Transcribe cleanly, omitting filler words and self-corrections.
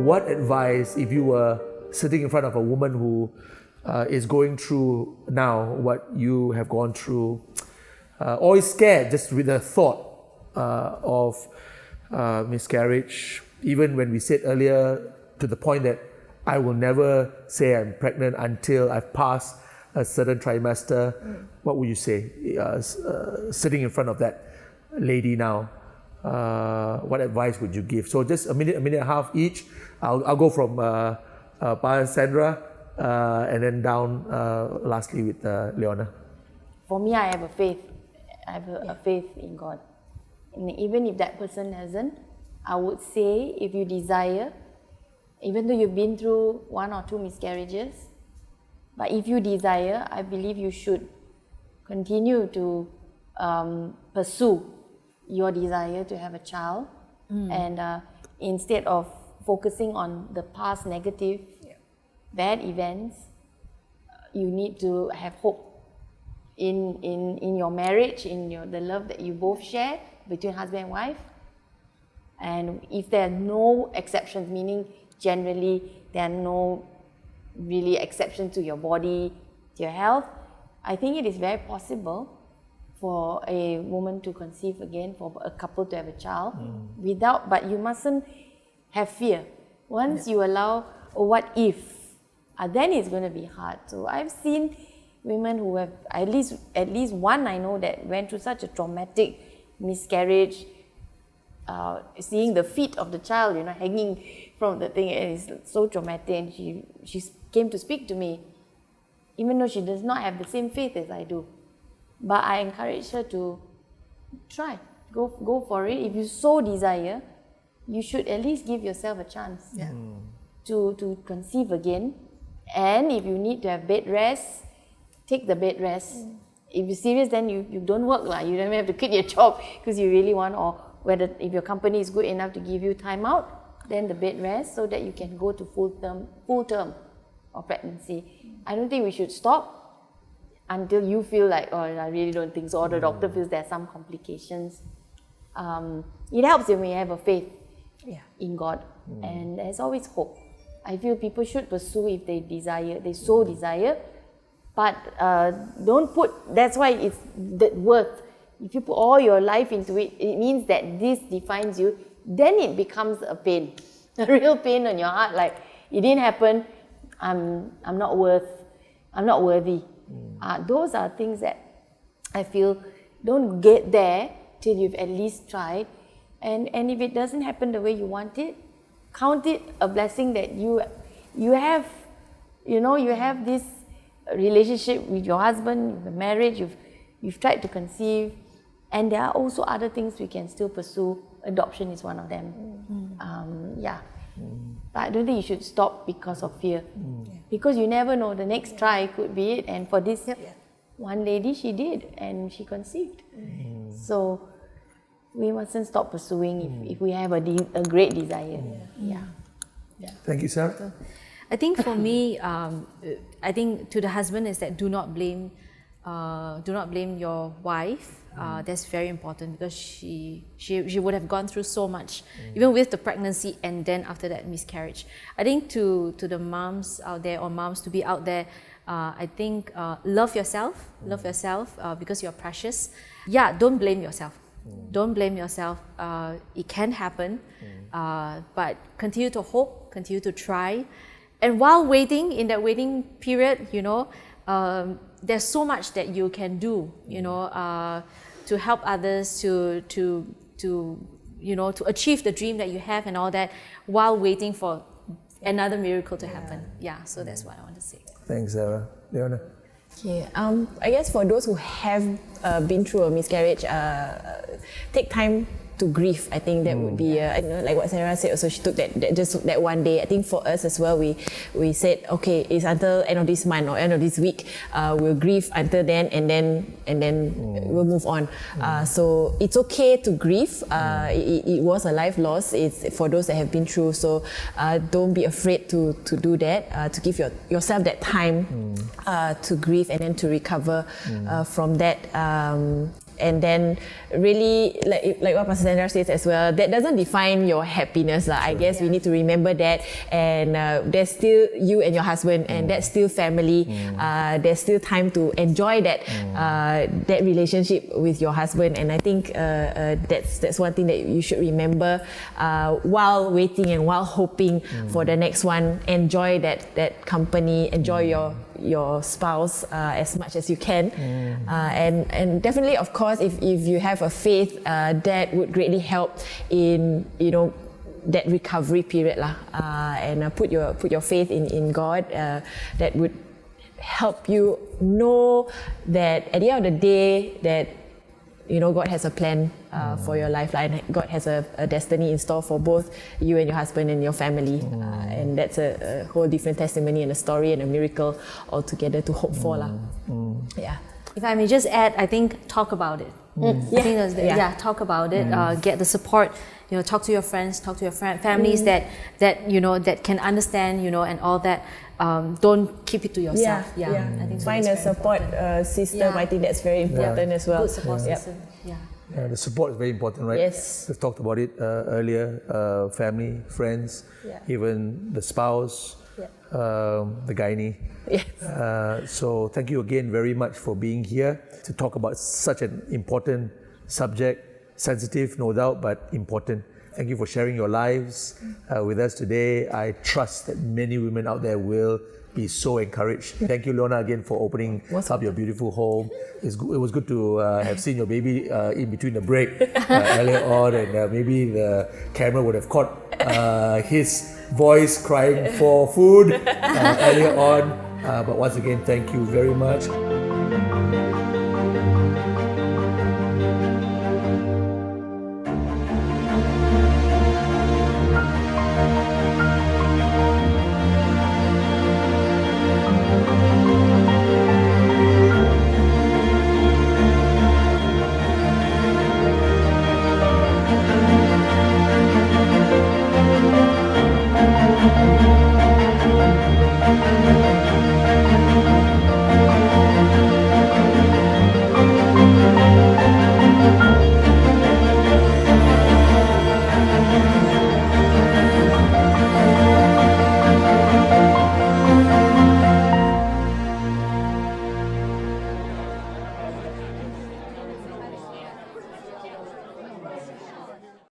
what advice, if you were sitting in front of a woman who is going through now what you have gone through, or is scared just with the thought of miscarriage, even when we said earlier to the point that I will never say I'm pregnant until I've passed a certain trimester. What would you say, sitting in front of that lady now? What advice would you give? So just a minute and a half each. I'll go from Sandra and then down lastly with Leona. For me, I have a faith. I have a faith in God. And even if that person hasn't, I would say if you desire, even though you've been through 1 or 2 miscarriages, but if you desire, I believe you should continue to pursue your desire to have a child, and instead of focusing on the past negative, bad events, you need to have hope in your marriage, in the love that you both share between husband and wife. And if there are no exceptions, meaning generally there are no really exceptions to your body, to your health, I think it is very possible for a woman to conceive again, for a couple to have a child, but you mustn't have fear. Once you allow, what if, then it's going to be hard. So I've seen women who have, at least one I know that went through such a traumatic miscarriage, seeing the feet of the child, hanging from the thing, is so traumatic, and she came to speak to me, even though she does not have the same faith as I do. But I encourage her to try, go for it. If you so desire, you should at least give yourself a chance to conceive again. And if you need to have bed rest, take the bed rest. If you're serious, then you don't work, you don't have to quit your job because you really want, or if your company is good enough to give you time out, then the bed rest so that you can go to full term of pregnancy. I don't think we should stop until you feel like, I really don't think so, or the doctor feels there are some complications. It helps when we have a faith in God, and there's always hope. I feel people should pursue if they so desire, but don't put, that's why it's the worth. If you put all your life into it, it means that this defines you, then it becomes a pain, a real pain on your heart, like it didn't happen, I'm not worthy. Those are things that I feel don't get there till you've at least tried. And if it doesn't happen the way you want it, count it a blessing that you have, you have this relationship with your husband, the marriage, you've tried to conceive, and there are also other things we can still pursue. Adoption is one of them. But I don't think you should stop because of fear, because you never know, the next try could be it. And for this one lady, she did, and she conceived. So we mustn't stop pursuing if we have a great desire. Thank you, Sarah. I think for me, I think to the husband is that do not blame your wife. That's very important, because she would have gone through so much, even with the pregnancy and then after that miscarriage. I think to the moms out there, or moms to be out there, I think love yourself because you're precious. Don't blame yourself. Don't blame yourself. It can happen, but continue to hope, continue to try. And while waiting, in that waiting period, there's so much that you can do, to help others, to achieve the dream that you have and all that, while waiting for another miracle to happen. So that's what I want to say. Thanks, Sarah. Leona. Okay, I guess for those who have been through a miscarriage, take time to grieve. I think that would be like what Sarah said. Also, she took that one day. I think for us as well, we said, okay, it's until end of this month or end of this week. We'll grieve until then, and then we'll move on. So it's okay to grieve. It was a life loss. It's for those that have been through. So don't be afraid to do that. To give yourself that time to grieve and then to recover from that. And then really, like what Pastor Sandra says as well, that doesn't define your happiness. I guess we need to remember that. And there's still you and your husband, and that's still family. There's still time to enjoy that that relationship with your husband. And I think that's one thing that you should remember while waiting and while hoping for the next one. Enjoy that company, enjoy your spouse as much as you can, and definitely, of course, if you have a faith, that would greatly help in that recovery period and put your faith in God. That would help you know that at the end of the day that God has a plan for your life, and God has a destiny in store for both you and your husband and your family. And that's a whole different testimony and a story and a miracle altogether to hope for. Yeah. If I may just add, I think talk about it. I think that's talk about it. Get the support. Talk to your friends, talk to your families that can understand. And all that. Don't keep it to yourself. I think find a support system. I think that's very important as well. Good support system. Yeah, the support is very important, right? Yes. We've talked about it earlier. Family, friends, even the spouse, the gynae. Yes. So thank you again very much for being here to talk about such an important subject, sensitive, no doubt, but important. Thank you for sharing your lives with us today. I trust that many women out there will be so encouraged. Thank you, Leona, again for opening up your beautiful home. It was good to have seen your baby in between the break earlier on, and maybe the camera would have caught his voice crying for food earlier on. But once again, thank you very much.